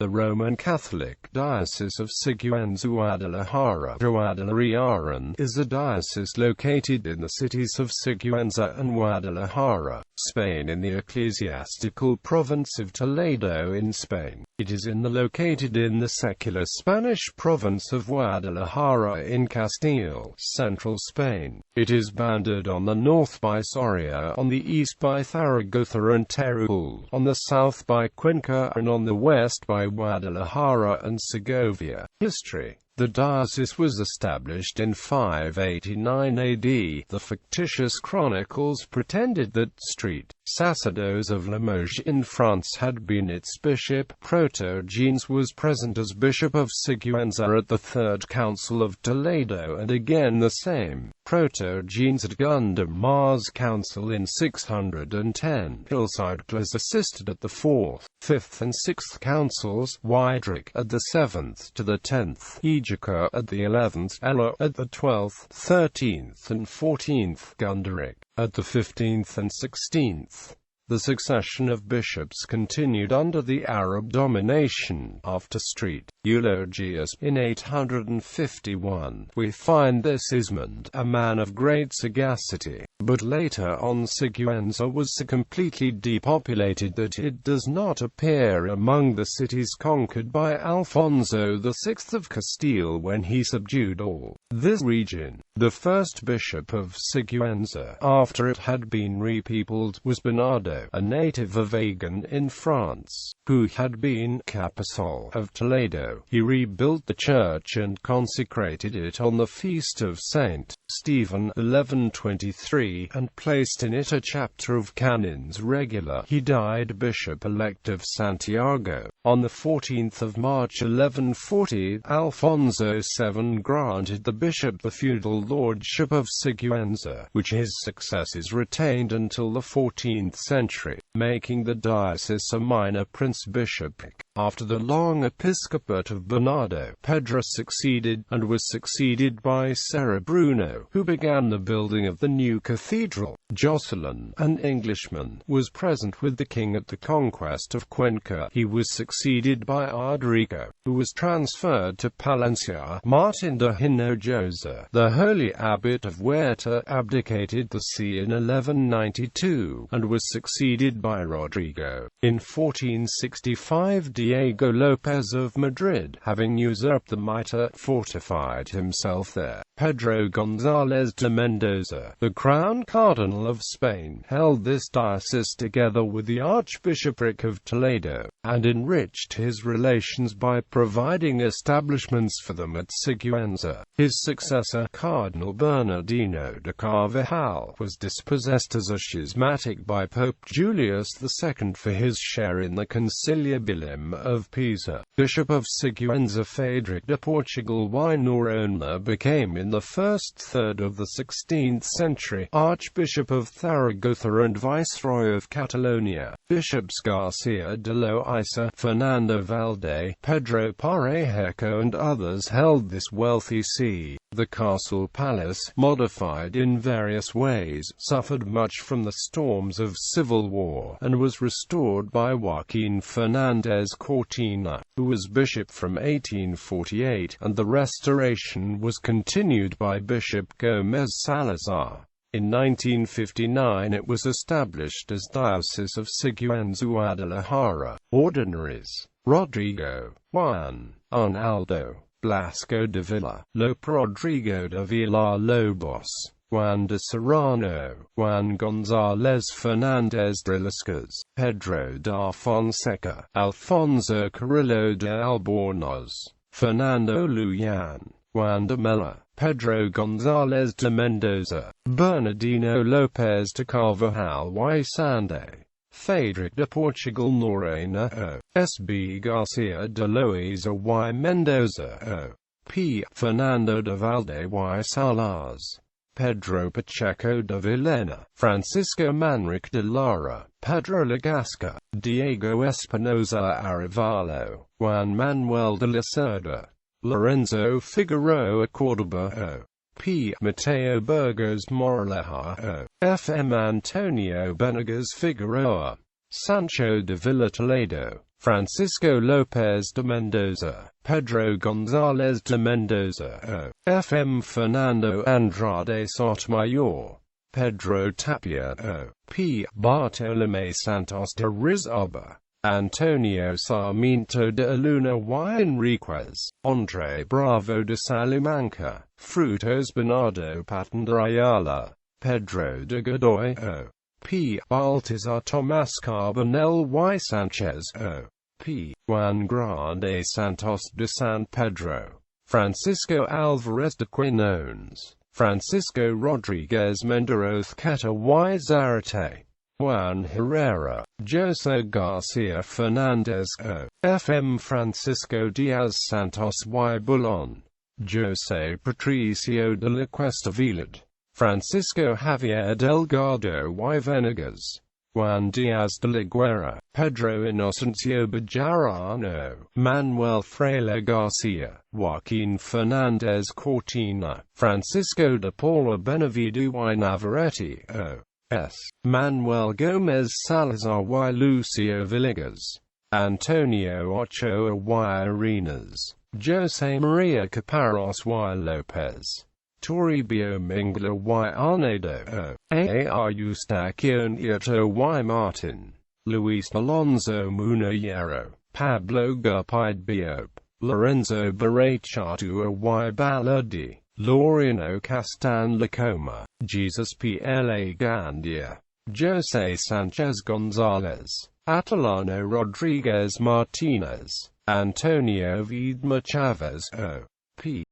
The Roman Catholic Diocese of Sigüenza-Guadalajara, Guadalaiaren, is a diocese located in the cities of Sigüenza and Guadalajara, Spain in the ecclesiastical province of Toledo in Spain. It is located in the secular Spanish province of Guadalajara in Castile, central Spain. It is bounded on the north by Soria, on the east by Zaragoza and Teruel, on the south by Cuenca, and on the west by Guadalajara and Segovia. History. The diocese was established in 589 AD. The fictitious chronicles pretended that St. Sacerdos of Limoges in France had been its bishop. Protogenes was present as Bishop of Sigüenza at the Third Council of Toledo, and again the same Protogenes at Gondomar's Council in 610. Hillsideclas assisted at the Fourth, Fifth and Sixth Councils, Widric at the 7th to the 10th, Egica at the 11th, Ella at the 12th, 13th and 14th, Gunderic at the 15th and 16th. The succession of bishops continued under the Arab domination. After St. Eulogius in 851, we find that Sigismund, a man of great sagacity, but later on Sigüenza was so completely depopulated that it does not appear among the cities conquered by Alfonso VI of Castile when he subdued all this region. The first bishop of Sigüenza, after it had been repeopled, was Bernardo, a native of Agen in France, who had been capitol of Toledo. He rebuilt the church and consecrated it on the feast of Saint Stephen 1123, and placed in it a chapter of canons regular. He died bishop-elect of Santiago. On the 14th of March 1140, Alfonso VII granted the bishop the feudal lordship of Sigüenza, which his successors retained until the 14th century, making the diocese a minor prince-bishopric. After the long episcopate of Bernardo, Pedro succeeded, and was succeeded by Bruno, who began the building of the new cathedral. Jocelyn, an Englishman, was present with the king at the conquest of Cuenca. He was succeeded by Rodrigo, who was transferred to Palencia. Martin de Hinojosa, the holy abbot of Huerta, abdicated the see in 1192, and was succeeded by Rodrigo. In 1465, Diego López of Madrid, having usurped the mitre, fortified himself there. Pedro González de Mendoza, the crown cardinal of Spain, held this diocese together with the Archbishopric of Toledo, and enriched his relations by providing establishments for them at Sigüenza. His successor, Cardinal Bernardino de Carvajal, was dispossessed as a schismatic by Pope Julius II for his share in the Conciliabulum of Pisa. Bishop of Sigüenza Frederick de Portugal y Noronha became in the first third of the 16th century Archbishop of Zaragoza and Viceroy of Catalonia. Bishops Garcia de Loaiza, Fernando Valde, Pedro Parejo and others held this wealthy see. The castle palace, modified in various ways, suffered much from the storms of civil war, and was restored by Joaquin Fernández Cortina, who was bishop from 1848, and the restoration was continued by Bishop Gómez Salazar. In 1959 it was established as Diocese of Sigüenza-Guadalajara. Ordinaries: Rodrigo, Juan, Arnaldo, Blasco de Villa, Lope Rodrigo de Villalobos, Juan de Serrano, Juan González Fernández de Lascas, Pedro da Fonseca, Alfonso Carrillo de Albornoz, Fernando Luyan, Juan de Mella, Pedro González de Mendoza, Bernardino López de Carvajal y Sande, Frederick de Portugal Noronha o. S.B. Garcia de Loaiza y Mendoza o. P. Fernando de Valde y Salas, Pedro Pacheco de Villena, Francisco Manrique de Lara, Pedro Lagasca, Diego Espinosa Arevalo, Juan Manuel de la Cerda, Lorenzo Figueroa Córdoba o. P. Mateo Burgos Moraleja o. F. M. Antonio Benegas Figueroa, Sancho de Villa Toledo, Francisco López de Mendoza, Pedro González de Mendoza, O.F.M. Fernando Andrade Sotomayor, Pedro Tapia, O.P. Bartolomé Santos de Rizalba, Antonio Sarmiento de Luna y Enriquez, Andre Bravo de Salamanca, Frutos Bernardo Patton de Ayala, Pedro de Godoy, O.P. Baltazar Tomás Carbonell y Sánchez, O.P. Juan Grande Santos de San Pedro, Francisco Álvarez de Quinones, Francisco Rodríguez Menderoz Cata y Zarate, Juan Herrera, José García Fernández, O.F.M. Francisco Díaz Santos y Bulón, José Patricio de la Cuesta Vilad, Francisco Javier Delgado y Venegas, Juan Díaz de la Guerra, Pedro Inocencio Bejarano, Manuel Fraile García, Joaquín Fernández Cortina, Francisco de Paula Benavido y Navarrete, O.S. Manuel Gómez Salazar y Lucio Villegas, Antonio Ochoa y Arenas, José María Caparros y López, Toribio Mingla y Arnedo, A.R. Eustaquio Nieto y Martin, Luis Alonso Munayero, Pablo Gupide Biop, Lorenzo Barrachatu y Baludi, Laurino Castan Lacoma, Jesus P.L.A. Gandia, José Sánchez González, Atilano Rodríguez Martínez, Antonio Viedma Chávez, O.P.